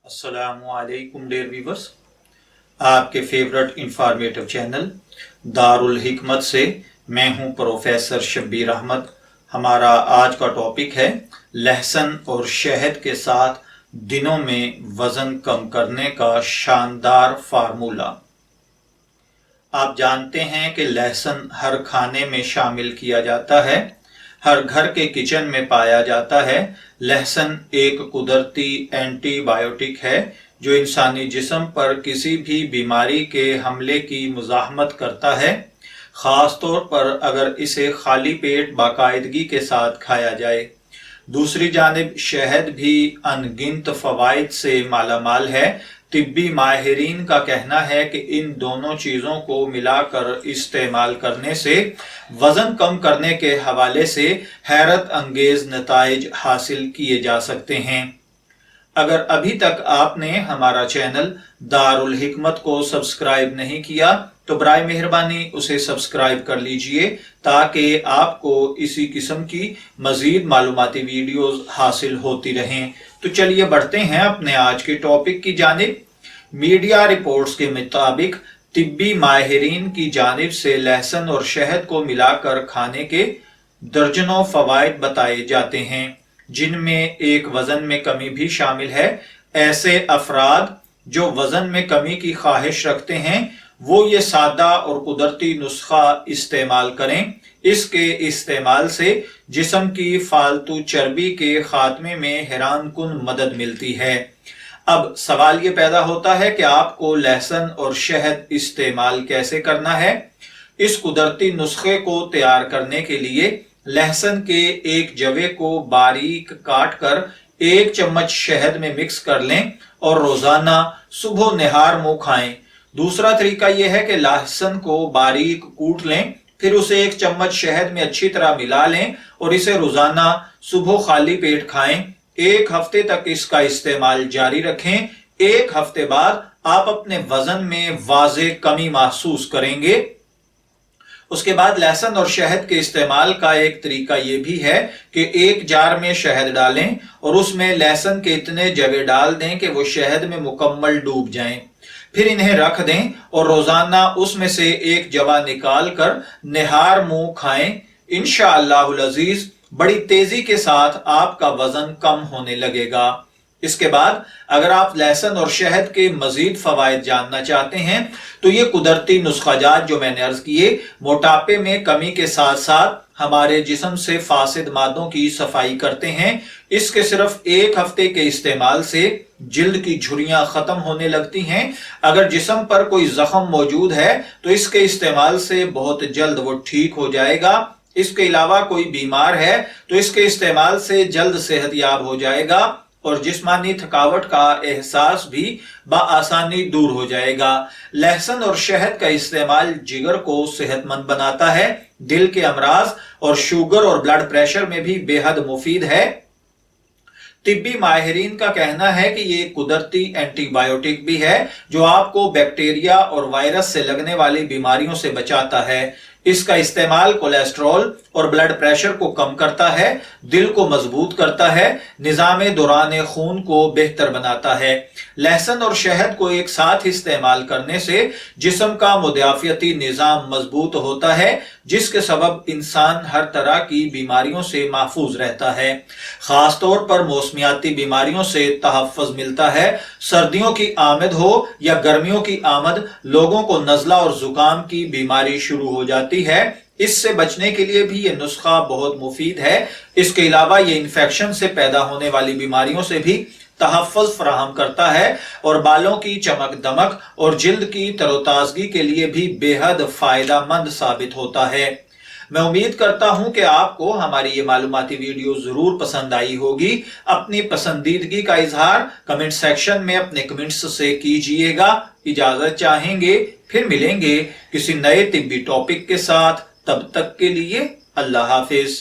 السلام علیکم dear viewers, آپ کے فیورٹ انفارمیٹو چینل دارالحکمت سے میں ہوں پروفیسر شبیر احمد۔ ہمارا آج کا ٹاپک ہے لہسن اور شہد کے ساتھ دنوں میں وزن کم کرنے کا شاندار فارمولہ۔ آپ جانتے ہیں کہ لہسن ہر کھانے میں شامل کیا جاتا ہے، ہر گھر کے کچن میں پایا جاتا ہے۔ لہسن ایک قدرتی اینٹی بائیوٹک ہے جو انسانی جسم پر کسی بھی بیماری کے حملے کی مزاحمت کرتا ہے، خاص طور پر اگر اسے خالی پیٹ باقاعدگی کے ساتھ کھایا جائے۔ دوسری جانب شہد بھی ان گنت فوائد سے مالا مال ہے۔ طبی ماہرین کا کہنا ہے کہ ان دونوں چیزوں کو ملا کر استعمال کرنے سے وزن کم کرنے کے حوالے سے حیرت انگیز نتائج حاصل کیے جا سکتے ہیں۔ اگر ابھی تک آپ نے ہمارا چینل دارالحکمت کو سبسکرائب نہیں کیا تو برائے مہربانی اسے سبسکرائب کر لیجئے تاکہ آپ کو اسی قسم کی مزید معلوماتی ویڈیوز حاصل ہوتی رہیں۔ تو چلیے بڑھتے ہیں اپنے آج کے ٹاپک کی جانب۔ میڈیا رپورٹس کے مطابق طبی ماہرین کی جانب سے لہسن اور شہد کو ملا کر کھانے کے درجنوں فوائد بتائے جاتے ہیں، جن میں ایک وزن میں کمی بھی شامل ہے۔ ایسے افراد جو وزن میں کمی کی خواہش رکھتے ہیں وہ یہ سادہ اور قدرتی نسخہ استعمال کریں۔ اس کے استعمال سے جسم کی فالتو چربی کے خاتمے میں حیران کن مدد ملتی ہے۔ اب سوال یہ پیدا ہوتا ہے کہ آپ کو لہسن اور شہد استعمال کیسے کرنا ہے؟ اس قدرتی نسخے کو تیار کرنے کے لیے لہسن کے ایک جوے کو باریک کاٹ کر 1 چمچ شہد میں مکس کر لیں اور روزانہ صبح نہار منہ کھائیں۔ دوسرا طریقہ یہ ہے کہ لہسن کو باریک کوٹ لیں، پھر اسے 1 چمچ شہد میں اچھی طرح ملا لیں اور اسے روزانہ صبح خالی پیٹ کھائیں۔ 1 ہفتے تک اس کا استعمال جاری رکھیں۔ 1 ہفتے بعد آپ اپنے وزن میں واضح کمی محسوس کریں گے۔ اس کے بعد لہسن اور شہد کے استعمال کا ایک طریقہ یہ بھی ہے کہ 1 جار میں شہد ڈالیں اور اس میں لہسن کے اتنے جوے ڈال دیں کہ وہ شہد میں مکمل ڈوب جائیں، پھر انہیں رکھ دیں اور روزانہ اس میں سے 1 جوہ نکال کر نہار منہ کھائیں۔ انشاءاللہ العزیز بڑی تیزی کے ساتھ آپ کا وزن کم ہونے لگے گا۔ اس کے بعد اگر آپ لہسن اور شہد کے مزید فوائد جاننا چاہتے ہیں تو یہ قدرتی نسخہ جات جو میں نے عرض کیے موٹاپے میں کمی کے ساتھ ساتھ ہمارے جسم سے فاسد مادوں کی صفائی کرتے ہیں۔ اس کے صرف 1 ہفتے کے استعمال سے جلد کی جھریاں ختم ہونے لگتی ہیں۔ اگر جسم پر کوئی زخم موجود ہے تو اس کے استعمال سے بہت جلد وہ ٹھیک ہو جائے گا۔ اس کے علاوہ کوئی بیمار ہے تو اس کے استعمال سے جلد صحت یاب ہو جائے گا اور جسمانی تھکاوٹ کا احساس بھی بآسانی دور ہو جائے گا۔ لہسن اور شہد کا استعمال جگر کو صحت مند بناتا ہے، دل کے امراض اور شوگر اور بلڈ پریشر میں بھی بے حد مفید ہے۔ طبی ماہرین کا کہنا ہے کہ یہ قدرتی اینٹی بائیوٹک بھی ہے جو آپ کو بیکٹیریا اور وائرس سے لگنے والی بیماریوں سے بچاتا ہے۔ اس کا استعمال کولیسٹرول اور بلڈ پریشر کو کم کرتا ہے، دل کو مضبوط کرتا ہے، نظام دوران خون کو بہتر بناتا ہے۔ لہسن اور شہد کو ایک ساتھ استعمال کرنے سے جسم کا مدافعتی نظام مضبوط ہوتا ہے، جس کے سبب انسان ہر طرح کی بیماریوں سے محفوظ رہتا ہے۔ خاص طور پر موسمیاتی بیماریوں سے تحفظ ملتا ہے۔ سردیوں کی آمد ہو یا گرمیوں کی آمد، لوگوں کو نزلہ اور زکام کی بیماری شروع ہو جاتی ہے۔ اس سے بچنے کے لیے بھی یہ نسخہ بہت مفید ہے۔ اس کے علاوہ یہ انفیکشن سے پیدا ہونے والی بیماریوں سے بھی تحفظ فراہم کرتا ہے اور بالوں کی چمک دمک اور جلد کی تر و تازگی کے لیے بھی بے حد فائدہ مند ثابت ہوتا ہے۔ میں امید کرتا ہوں کہ آپ کو ہماری یہ معلوماتی ویڈیو ضرور پسند آئی ہوگی۔ اپنی پسندیدگی کا اظہار کمنٹ سیکشن میں اپنے کمنٹس سے کیجئے گا۔ اجازت چاہیں گے، پھر ملیں گے کسی نئے طبی ٹاپک کے ساتھ۔ تب تک کے لیے اللہ حافظ۔